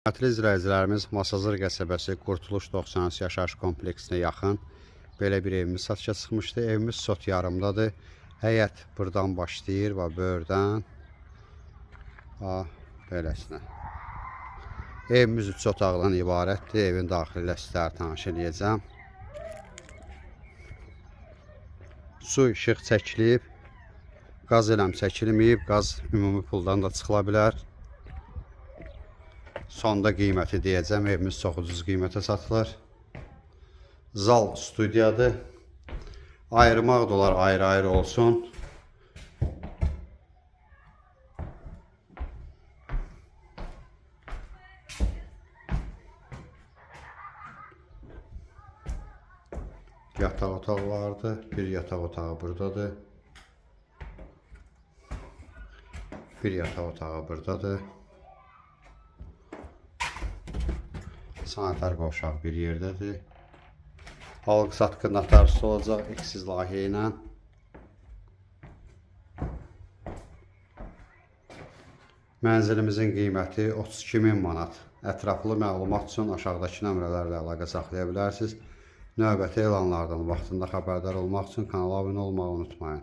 Hörmətli izləyicilərimiz, Masazır qəsəbəsi Qurtuluş 93 yaşayış kompleksinə yaxın belə bir evimiz satışa çıxmışdı. Evimiz sot yarımdadır. Həyət buradan başlayır və böyürdən beləsinə. Evimiz 3 otaqdan ibarətdir. Evin daxili sizlərə tanış edəcəm. Su, işıq çəkilib. Qaz eləm çəkilməyib. Qaz ümumi puldan da çıxıla bilər. Sonda qiyməti deyəcəm. Evimiz çox ucuz qiymətə satılır. Zal studiyadır. Ayırmaq da olar, ayrı-ayrı olsun. Yataq otağı vardı. Bir yataq otağı buradadır. Bir yataq otağı buradadır. Sanitar qovşaq bir yerdədir. Alqı-satqı notariusu olacaq eksiz layihə ilə. Mənzilimizin qiyməti 32.000 manat. Ətraflı məlumat üçün aşağıdakı nömrələrlə əlaqə saxlaya bilərsiniz. Növbəti elanlardan vaxtında xəbərdar olmaq üçün kanala abunə olmağı unutmayın.